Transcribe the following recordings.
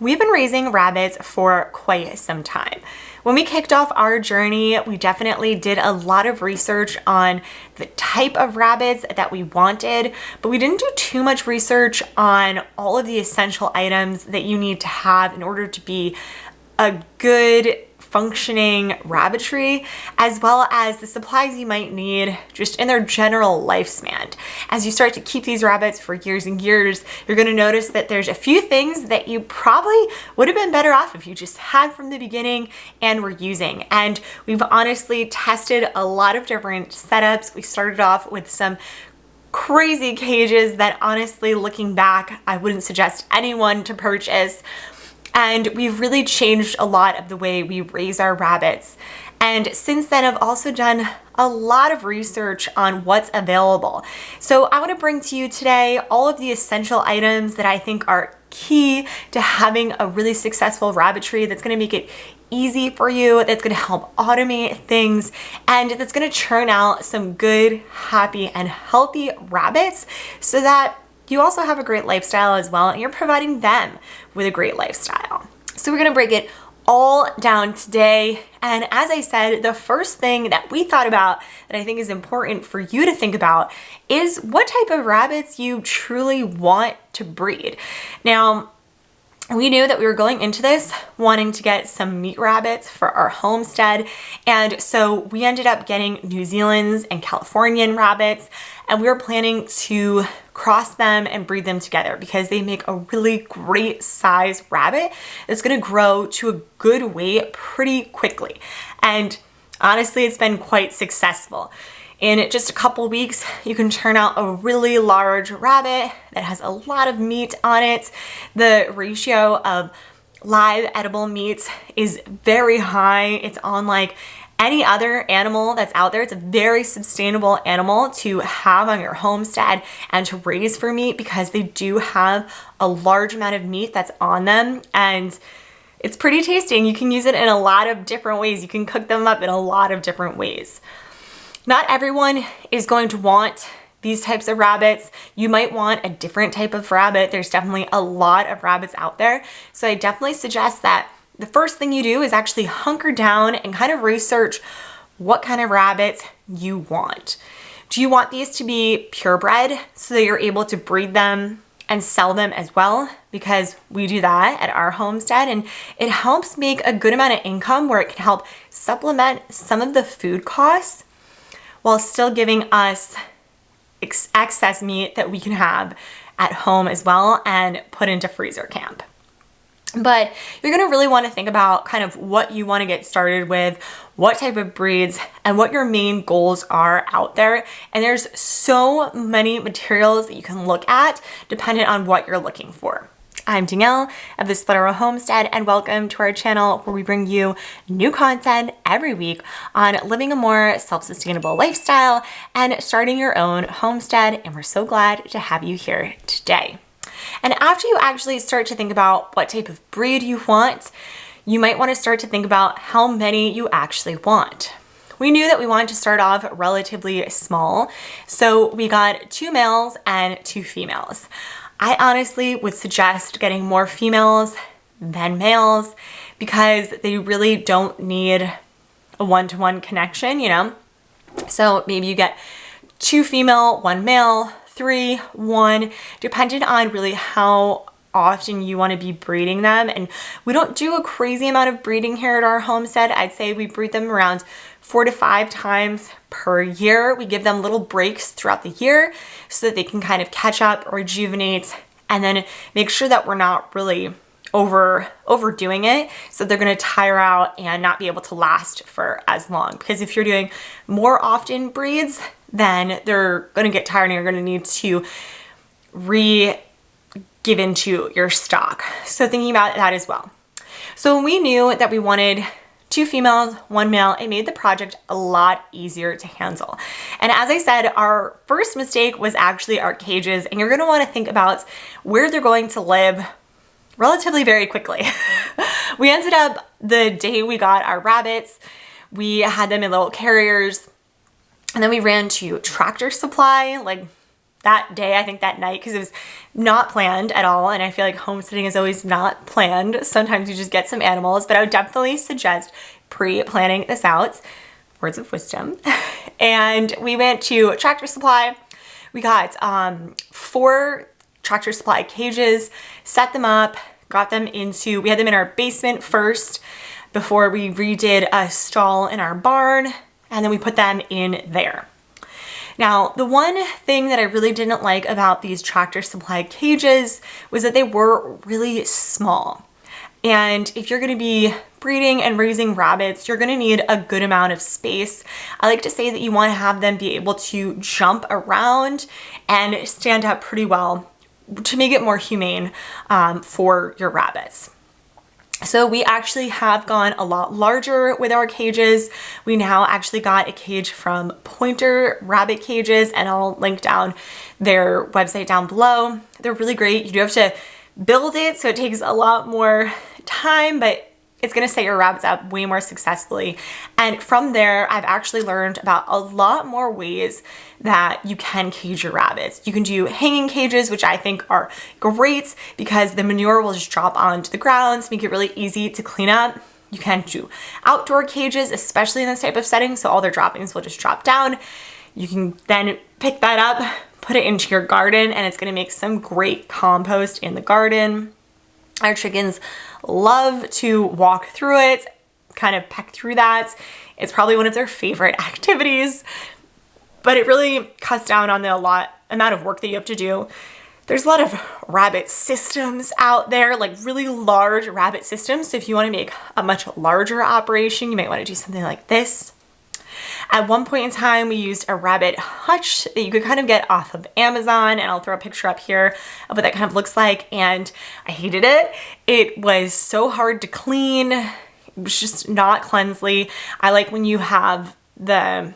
We've been raising rabbits for quite some time. When we kicked off our journey, we definitely did a lot of research on the type of rabbits that we wanted, but we didn't do too much research on all of the essential items that you need to have in order to be a good functioning rabbitry, as well as the supplies you might need just in their general lifespan. As you start to keep these rabbits for years and years, you're going to notice that there's a few things that you probably would have been better off if you just had from the beginning and were using. And we've honestly tested a lot of different setups. We started off with some crazy cages that honestly, looking back, I wouldn't suggest anyone to purchase. And we've really changed a lot of the way we raise our rabbits. And since then, I've also done a lot of research on what's available. So I want to bring to you today all of the essential items that I think are key to having a really successful rabbitry that's going to make it easy for you, that's going to help automate things, and that's going to churn out some good, happy, and healthy rabbits so that you also have a great lifestyle as well, and you're providing them with a great lifestyle. So we're gonna break it all down today. And as I said, the first thing that we thought about that I think is important for you to think about is what type of rabbits you truly want to breed. Now, we knew that we were going into this wanting to get some meat rabbits for our homestead. And so we ended up getting New Zealand's and Californian rabbits, and we were planning to cross them and breed them together because they make a really great size rabbit that's going to grow to a good weight pretty quickly. And honestly, it's been quite successful. In just a couple weeks, you can turn out a really large rabbit that has a lot of meat on it. The ratio of live edible meats is very high. It's on like any other animal that's out there. It's a very sustainable animal to have on your homestead and to raise for meat because they do have a large amount of meat that's on them, and it's pretty tasty, and you can use it in a lot of different ways. You can cook them up in a lot of different ways. Not everyone is going to want these types of rabbits. You might want a different type of rabbit. There's definitely a lot of rabbits out there. So I definitely suggest that the first thing you do is actually hunker down and kind of research what kind of rabbits you want. Do you want these to be purebred so that you're able to breed them and sell them as well? Because we do that at our homestead, and it helps make a good amount of income where it can help supplement some of the food costs while still giving us excess meat that we can have at home as well and put into freezer camp. But you're gonna really wanna think about kind of what you wanna get started with, what type of breeds, and what your main goals are out there. And there's so many materials that you can look at depending on what you're looking for. I'm Danielle of the Split Arrow Homestead, and welcome to our channel where we bring you new content every week on living a more self-sustainable lifestyle and starting your own homestead. And we're so glad to have you here today. And after you actually start to think about what type of breed you want, you might want to start to think about how many you actually want. We knew that we wanted to start off relatively small, so we got 2 males and 2 females. I honestly would suggest getting more females than males because they really don't need a one-to-one connection, you know? So maybe you get 2 female, 1 male, 3, 1, depending on really how often you want to be breeding them. And we don't do a crazy amount of breeding here at our homestead. I'd say we breed them around 4 to 5 times per year. We give them little breaks throughout the year so that they can kind of catch up, rejuvenate, and then make sure that we're not really overdoing it, so they're going to tire out and not be able to last for as long. Because if you're doing more often breeds, then they're going to get tired and you're going to need to give into your stock. So thinking about that as well. So when we knew that we wanted 2 females, 1 male, it made the project a lot easier to handle. And as I said, our first mistake was actually our cages, and you're going to want to think about where they're going to live relatively very quickly. We ended up, the day we got our rabbits, we had them in little carriers, and then we ran to Tractor Supply like that day, I think that night, because it was not planned at all. And I feel like homesteading is always not planned. Sometimes you just get some animals, but I would definitely suggest pre-planning this out. Words of wisdom. And we went to Tractor Supply. We got 4 Tractor Supply cages, set them up, got them into, we had them in our basement first before we redid a stall in our barn, and then we put them in there. Now, the one thing that I really didn't like about these Tractor Supply cages was that they were really small. And if you're gonna be breeding and raising rabbits, you're gonna need a good amount of space. I like to say that you wanna have them be able to jump around and stand up pretty well to make it more humane for your rabbits. So we actually have gone a lot larger with our cages. We now actually got a cage from Pointer Rabbit Cages, and I'll link down their website down below. They're really great. You do have to build it, so it takes a lot more time, but it's gonna set your rabbits up way more successfully. And from there, I've actually learned about a lot more ways that you can cage your rabbits. You can do hanging cages, which I think are great because the manure will just drop onto the ground to make it really easy to clean up. You can do outdoor cages, especially in this type of setting, so all their droppings will just drop down. You can then pick that up, put it into your garden, and it's gonna make some great compost in the garden. Our chickens love to walk through it, kind of peck through that. It's probably one of their favorite activities, but it really cuts down on the amount of work that you have to do. There's a lot of rabbit systems out there, like really large rabbit systems. So if you want to make a much larger operation, you might want to do something like this. At one point in time, we used a rabbit hutch that you could kind of get off of Amazon, and I'll throw a picture up here of what that kind of looks like, and I hated it. It was so hard to clean. It was just not cleansly. I like when you have the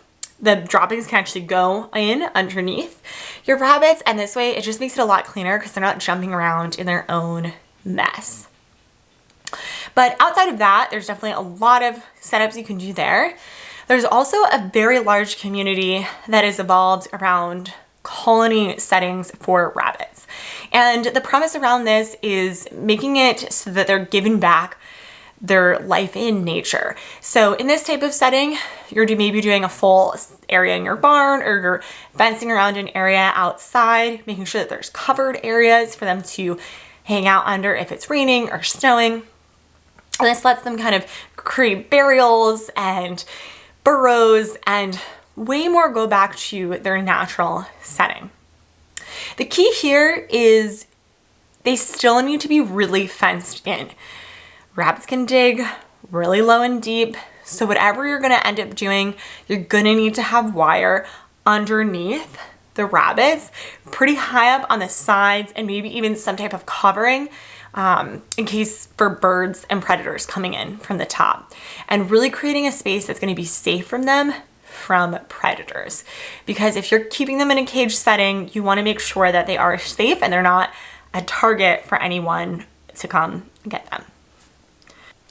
droppings can actually go in underneath your rabbits, and this way it just makes it a lot cleaner because they're not jumping around in their own mess. But outside of that, there's definitely a lot of setups you can do there. There's also a very large community that is evolved around colony settings for rabbits. And the premise around this is making it so that they're given back their life in nature. So in this type of setting, you're maybe doing a full area in your barn, or you're fencing around an area outside, making sure that there's covered areas for them to hang out under if it's raining or snowing. And this lets them kind of create burials and burrows and way more go back to their natural setting. The key here is they still need to be really fenced in. Rabbits can dig really low and deep, so whatever you're gonna end up doing, you're gonna need to have wire underneath the rabbits, pretty high up on the sides, and maybe even some type of covering in case for birds and predators coming in from the top, and really creating a space that's going to be safe from them from predators. Because if you're keeping them in a cage setting, you want to make sure that they are safe and they're not a target for anyone to come and get them.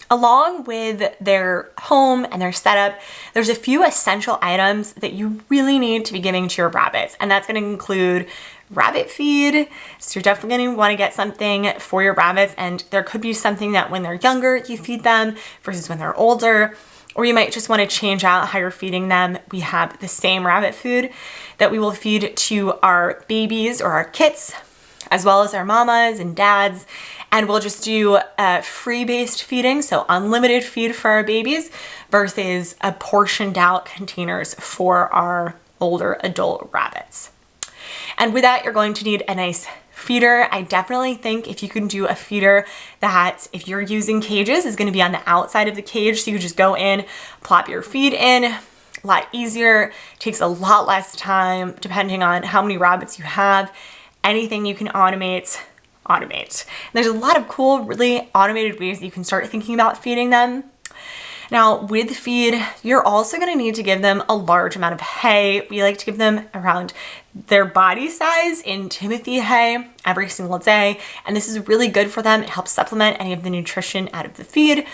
Along with their home and their setup, there's a few essential items that you really need to be giving to your rabbits, and that's going to include rabbit feed. So you're definitely going to want to get something for your rabbits, and there could be something that when they're younger you feed them versus when they're older, or you might just want to change out how you're feeding them. We have the same rabbit food that we will feed to our babies or our kits, as well as our mamas and dads, and we'll just do a free-based feeding, so unlimited feed for our babies versus a portioned out containers for our older adult rabbits. And with that, you're going to need a nice feeder. I definitely think if you can do a feeder that, if you're using cages, is going to be on the outside of the cage, so you just go in, plop your feed in, a lot easier, takes a lot less time depending on how many rabbits you have. Anything you can automate. There's a lot of cool, really automated ways that you can start thinking about feeding them. Now, with feed, you're also going to need to give them a large amount of hay. We like to give them around their body size in Timothy hay every single day, and this is really good for them. It helps supplement any of the nutrition out of the feed,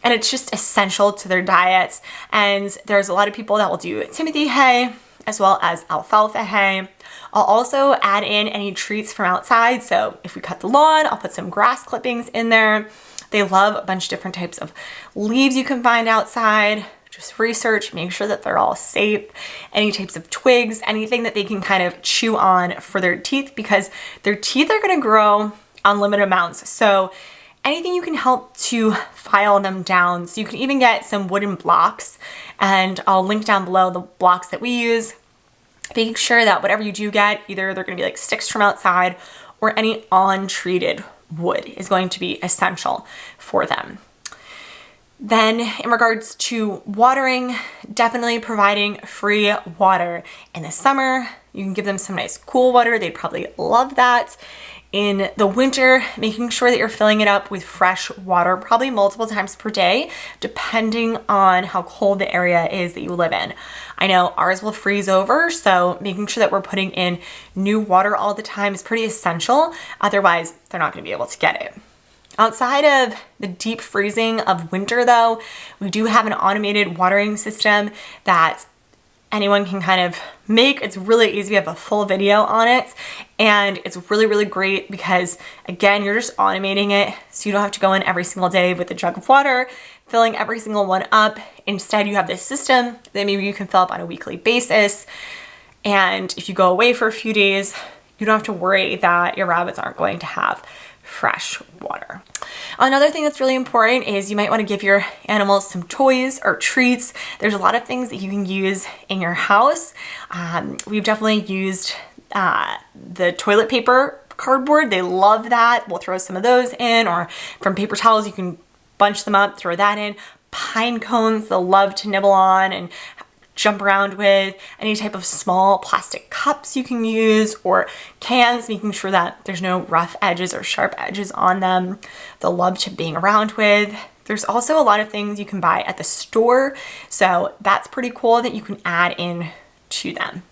and it's just essential to their diets. And there's a lot of people that will do Timothy hay as well as alfalfa hay. I'll also add in any treats from outside. So if we cut the lawn, I'll put some grass clippings in there. They love a bunch of different types of leaves you can find outside. Just research, make sure that they're all safe. Any types of twigs, anything that they can kind of chew on for their teeth, because their teeth are gonna grow unlimited amounts. So anything you can help to file them down. So you can even get some wooden blocks, and I'll link down below the blocks that we use. Making sure that whatever you do get, either they're gonna be like sticks from outside or any untreated wood is going to be essential for them. Then in regards to watering, definitely providing free water. In the summer, you can give them some nice cool water. They'd probably love that. In the winter, making sure that you're filling it up with fresh water, probably multiple times per day, depending on how cold the area is that you live in. I know ours will freeze over, so making sure that we're putting in new water all the time is pretty essential. Otherwise, they're not gonna be able to get it. Outside of the deep freezing of winter though, we do have an automated watering system that anyone can kind of make. It's really easy. We have a full video on it, and it's really, really great because again, you're just automating it. So you don't have to go in every single day with a jug of water, filling every single one up. Instead, you have this system that maybe you can fill up on a weekly basis. And if you go away for a few days, you don't have to worry that your rabbits aren't going to have fresh water. Another thing that's really important is you might want to give your animals some toys or treats. There's a lot of things that you can use in your house. We've definitely used the toilet paper cardboard. They love that. We'll throw some of those in, or from paper towels, you can bunch them up, throw that in. Pine cones, they'll love to nibble on and jump around with. Any type of small plastic cups you can use, or cans, making sure that there's no rough edges or sharp edges on them. They'll love to bang around with. There's also a lot of things you can buy at the store, so that's pretty cool that you can add in to them.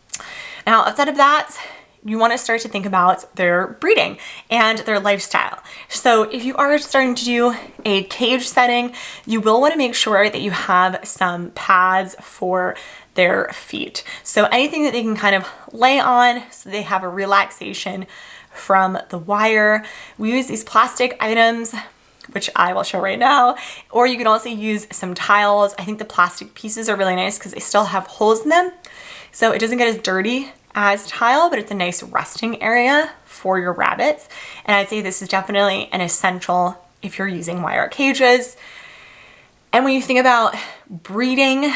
Now, outside of that, you want to start to think about their breeding and their lifestyle. So if you are starting to do a cage setting, you will want to make sure that you have some pads for their feet. So anything that they can kind of lay on so they have a relaxation from the wire. We use these plastic items, which I will show right now, or you can also use some tiles. I think the plastic pieces are really nice because they still have holes in them, so it doesn't get as dirty as tile, but it's a nice resting area for your rabbits. And I'd say this is definitely an essential if you're using wire cages. And when you think about breeding,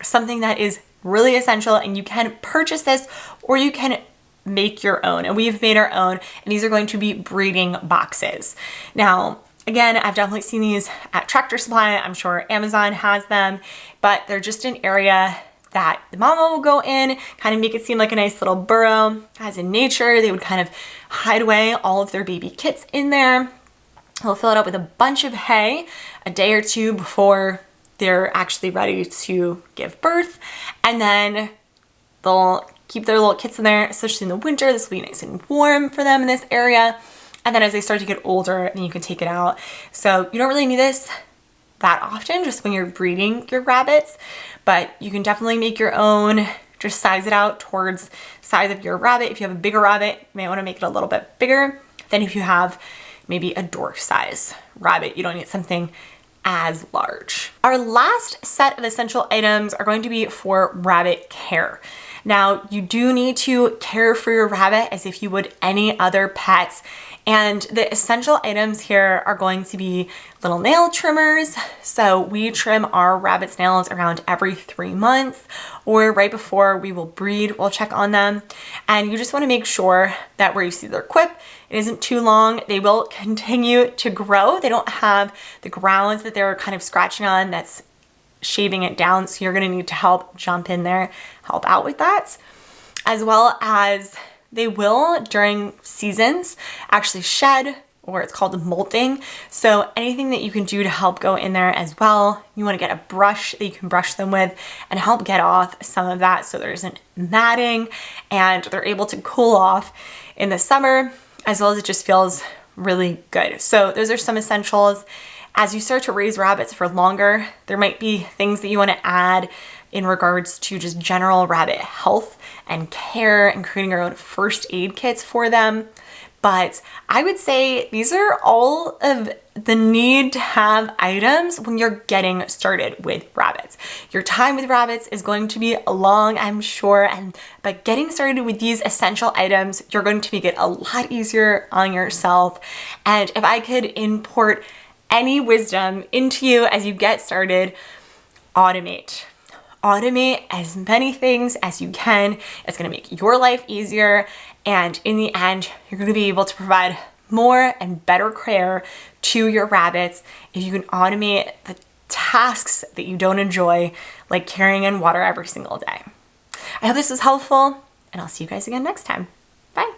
something that is really essential, and you can purchase this or you can make your own, and we've made our own, and these are going to be breeding boxes. Now, again, I've definitely seen these at Tractor Supply. I'm sure Amazon has them, but they're just an area that the mama will go in, kind of make it seem like a nice little burrow. As in nature, they would kind of hide away all of their baby kits in there. They'll fill it up with a bunch of hay a day or two before they're actually ready to give birth. And then they'll keep their little kits in there, especially in the winter. This will be nice and warm for them in this area. And then as they start to get older, then you can take it out. So you don't really need this that often, just when you're breeding your rabbits, but you can definitely make your own. Just size it out towards size of your rabbit. If you have a bigger rabbit, you may want to make it a little bit bigger than if you have maybe a dwarf size rabbit. You don't need something as large. Our last set of essential items are going to be for rabbit care. Now, you do need to care for your rabbit as if you would any other pets. And the essential items here are going to be little nail trimmers. So we trim our rabbit's nails around every 3 months, or right before we will breed, we'll check on them. And you just want to make sure that where you see their quip, it isn't too long. They will continue to grow. They don't have the ground that they're kind of scratching on that's shaving it down. So you're going to need to help jump in there, help out with that, as well as they will, during seasons, actually shed, or it's called molting. So anything that you can do to help go in there as well. You want to get a brush that you can brush them with and help get off some of that so there isn't matting and they're able to cool off in the summer, as well as it just feels really good. So those are some essentials. As you start to raise rabbits for longer, there might be things that you want to add in regards to just general rabbit health and care and creating our own first aid kits for them. But I would say these are all of the need to have items when you're getting started with rabbits. Your time with rabbits is going to be long, I'm sure, but getting started with these essential items, you're going to make it a lot easier on yourself. And if I could import any wisdom into you as you get started, automate. Automate as many things as you can. It's going to make your life easier. And in the end, you're going to be able to provide more and better care to your rabbits if you can automate the tasks that you don't enjoy, like carrying in water every single day. I hope this was helpful, and I'll see you guys again next time.